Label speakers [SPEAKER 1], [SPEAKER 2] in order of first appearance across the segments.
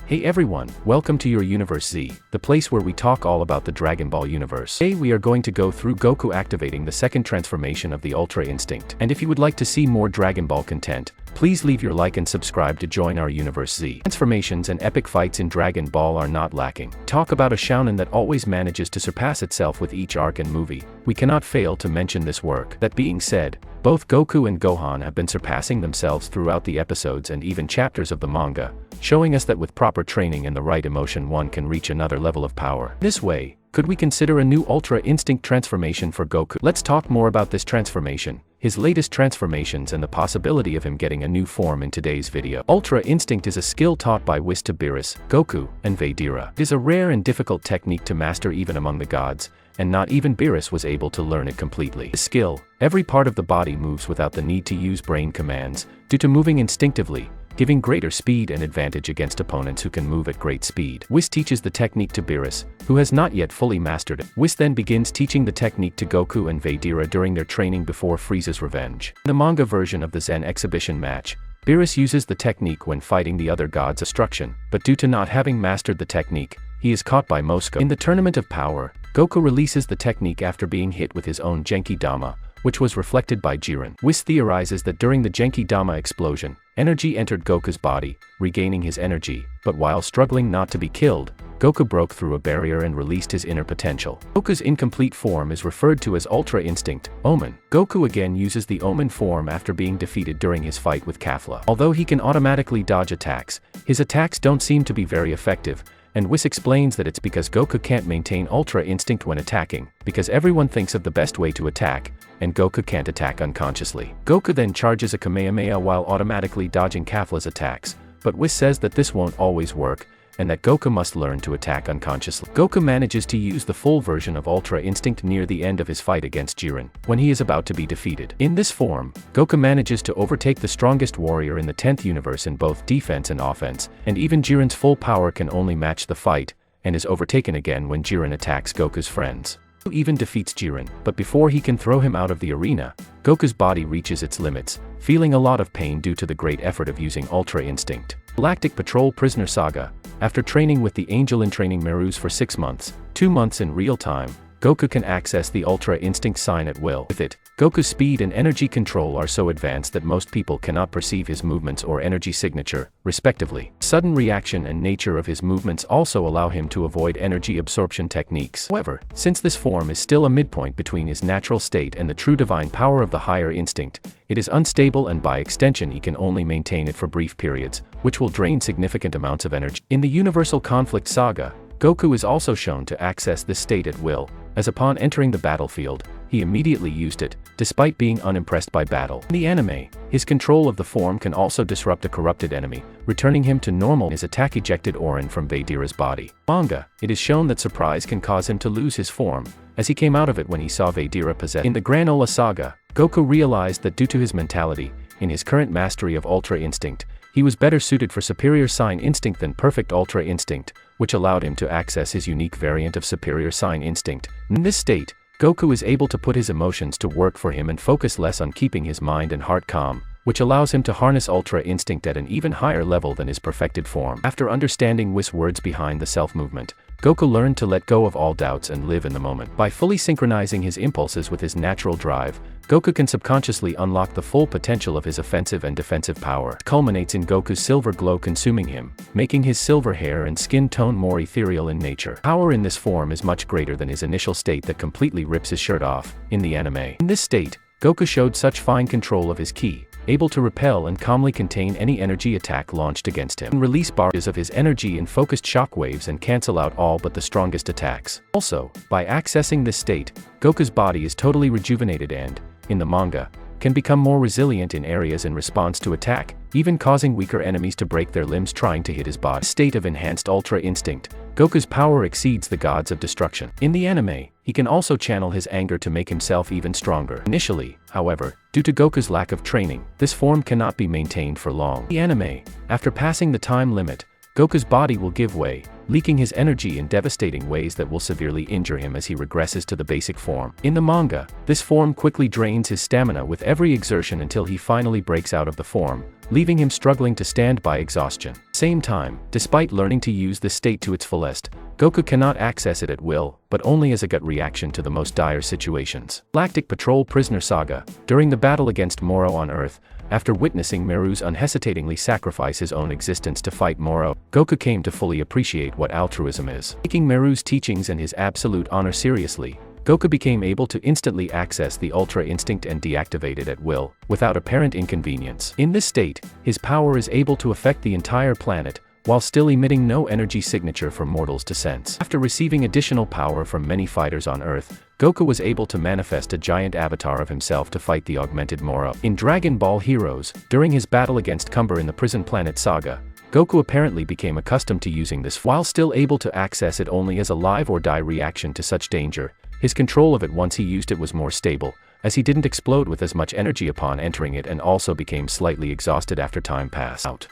[SPEAKER 1] Hey everyone, welcome to your Universe Z, the place where we talk all about the Dragon Ball universe. Today we are going to go through Goku activating the second transformation of the Ultra Instinct. And if you would like to see more Dragon Ball content, please leave your like and subscribe to join our Universe Z. Transformations and epic fights in Dragon Ball are not lacking. Talk about a shonen that always manages to surpass itself with each arc and movie. We cannot fail to mention this work. That being said, both Goku and Gohan have been surpassing themselves throughout the episodes and even chapters of the manga, showing us that with proper training and the right emotion one can reach another level of power. This way, could we consider a new Ultra Instinct transformation for Goku? Let's talk more about this transformation, his latest transformations and the possibility of him getting a new form in today's video. Ultra Instinct is a skill taught by Whis to Beerus, Goku, and Vegeta. It is a rare and difficult technique to master even among the gods, and not even Beerus was able to learn it completely. The skill, every part of the body moves without the need to use brain commands, due to moving instinctively, giving greater speed and advantage against opponents who can move at great speed. Whis teaches the technique to Beerus, who has not yet fully mastered it. Whis then begins teaching the technique to Goku and Vegeta during their training before Frieza's revenge. In the manga version of the Zen exhibition match, Beerus uses the technique when fighting the other gods' destruction, but due to not having mastered the technique, he is caught by Moscow. In the Tournament of Power, Goku releases the technique after being hit with his own Genki Dama, which was reflected by Jiren. Whis theorizes that during the Genki Dama explosion, energy entered Goku's body, regaining his energy, but while struggling not to be killed, Goku broke through a barrier and released his inner potential. Goku's incomplete form is referred to as Ultra Instinct, Omen. Goku again uses the Omen form after being defeated during his fight with Kafla. Although he can automatically dodge attacks, his attacks don't seem to be very effective, and Whis explains that it's because Goku can't maintain Ultra Instinct when attacking, because everyone thinks of the best way to attack, and Goku can't attack unconsciously. Goku then charges a Kamehameha while automatically dodging Kafla's attacks, but Whis says that this won't always work, and that Goku must learn to attack unconsciously. Goku manages to use the full version of Ultra Instinct near the end of his fight against Jiren, when he is about to be defeated. In this form, Goku manages to overtake the strongest warrior in the 10th universe in both defense and offense, and even Jiren's full power can only match the fight, and is overtaken again when Jiren attacks Goku's friends. Goku even defeats Jiren, but before he can throw him out of the arena, Goku's body reaches its limits, feeling a lot of pain due to the great effort of using Ultra Instinct. Galactic Patrol Prisoner Saga. After training with the Angel in Training Merus for 6 months, 2 months in real time, Goku can access the Ultra Instinct sign at will. With it, Goku's speed and energy control are so advanced that most people cannot perceive his movements or energy signature, respectively. Sudden reaction and nature of his movements also allow him to avoid energy absorption techniques. However, since this form is still a midpoint between his natural state and the true divine power of the higher instinct, it is unstable and by extension he can only maintain it for brief periods, which will drain significant amounts of energy. In the Universal Conflict Saga, Goku is also shown to access this state at will, as upon entering the battlefield, he immediately used it, despite being unimpressed by battle. In the anime, his control of the form can also disrupt a corrupted enemy, returning him to normal. His attack ejected Auron from Vegeta's body. Manga, it is shown that surprise can cause him to lose his form, as he came out of it when he saw Vegeta possessed. In the Granola Saga, Goku realized that due to his mentality, in his current mastery of Ultra Instinct, he was better suited for Superior Sign Instinct than Perfect Ultra Instinct, which allowed him to access his unique variant of Superior Sign Instinct. In this state, Goku is able to put his emotions to work for him and focus less on keeping his mind and heart calm, which allows him to harness Ultra Instinct at an even higher level than his perfected form. After understanding Whis' words behind the self-movement, Goku learned to let go of all doubts and live in the moment. By fully synchronizing his impulses with his natural drive, Goku can subconsciously unlock the full potential of his offensive and defensive power. It culminates in Goku's silver glow consuming him, making his silver hair and skin tone more ethereal in nature. Power in this form is much greater than his initial state that completely rips his shirt off, in the anime. In this state, Goku showed such fine control of his ki, able to repel and calmly contain any energy attack launched against him. Release bars of his energy in focused shockwaves and cancel out all but the strongest attacks. Also, by accessing this state, Goku's body is totally rejuvenated and, in the manga, can become more resilient in areas in response to attack, even causing weaker enemies to break their limbs trying to hit his body. State of enhanced Ultra Instinct, Goku's power exceeds the gods of destruction. In the anime, he can also channel his anger to make himself even stronger. Initially, however, due to Goku's lack of training, this form cannot be maintained for long. In the anime, after passing the time limit, Goku's body will give way, leaking his energy in devastating ways that will severely injure him as he regresses to the basic form. In the manga, this form quickly drains his stamina with every exertion until he finally breaks out of the form, leaving him struggling to stand by exhaustion. Same time, despite learning to use this state to its fullest, Goku cannot access it at will, but only as a gut reaction to the most dire situations. Galactic Patrol Prisoner Saga. During the battle against Moro on Earth, after witnessing Beerus unhesitatingly sacrifice his own existence to fight Moro, Goku came to fully appreciate what altruism is. Taking Beerus' teachings and his absolute honor seriously, Goku became able to instantly access the Ultra Instinct and deactivate it at will, without apparent inconvenience. In this state, his power is able to affect the entire planet, while still emitting no energy signature for mortals to sense. After receiving additional power from many fighters on Earth, Goku was able to manifest a giant avatar of himself to fight the augmented Moro. In Dragon Ball Heroes, during his battle against Cumber in the Prison Planet Saga, Goku apparently became accustomed to using this while still able to access it only as a live or die reaction to such danger. His control of it once he used it was more stable, as he didn't explode with as much energy upon entering it and also became slightly exhausted after time passed out.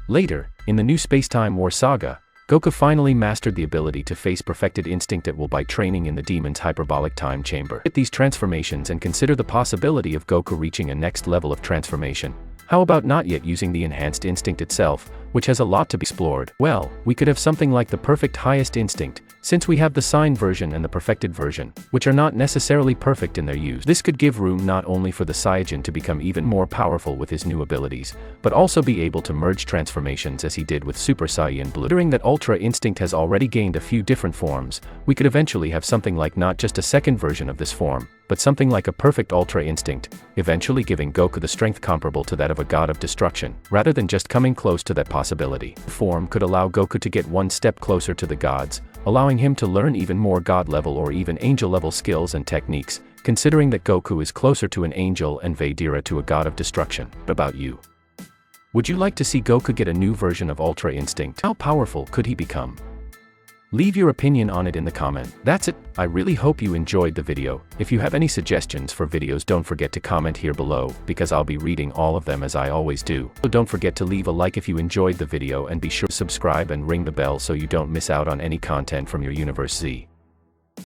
[SPEAKER 1] Later, in the new Space-Time War Saga, Goku finally mastered the ability to face perfected instinct at will by training in the demon's hyperbolic time chamber. At these transformations and consider the possibility of Goku reaching a next level of transformation. How about not yet using the enhanced instinct itself, which has a lot to be explored? Well, we could have something like the perfect highest instinct, since we have the sign version and the perfected version, which are not necessarily perfect in their use. This could give room not only for the Saiyajin to become even more powerful with his new abilities, but also be able to merge transformations as he did with Super Saiyan Blue. Considering that Ultra Instinct has already gained a few different forms, we could eventually have something like not just a second version of this form, but something like a perfect Ultra Instinct, eventually giving Goku the strength comparable to that of a god of destruction, rather than just coming close to that possibility. The form could allow Goku to get one step closer to the gods, allowing him to learn even more god-level or even angel-level skills and techniques, considering that Goku is closer to an angel and Vaidira to a god of destruction. What about you? Would you like to see Goku get a new version of Ultra Instinct? How powerful could he become? Leave your opinion on it in the comment. That's it. I really hope you enjoyed the video. If you have any suggestions for videos, don't forget to comment here below, because I'll be reading all of them as I always do. So don't forget to leave a like if you enjoyed the video and be sure to subscribe and ring the bell so you don't miss out on any content from your Universe Z.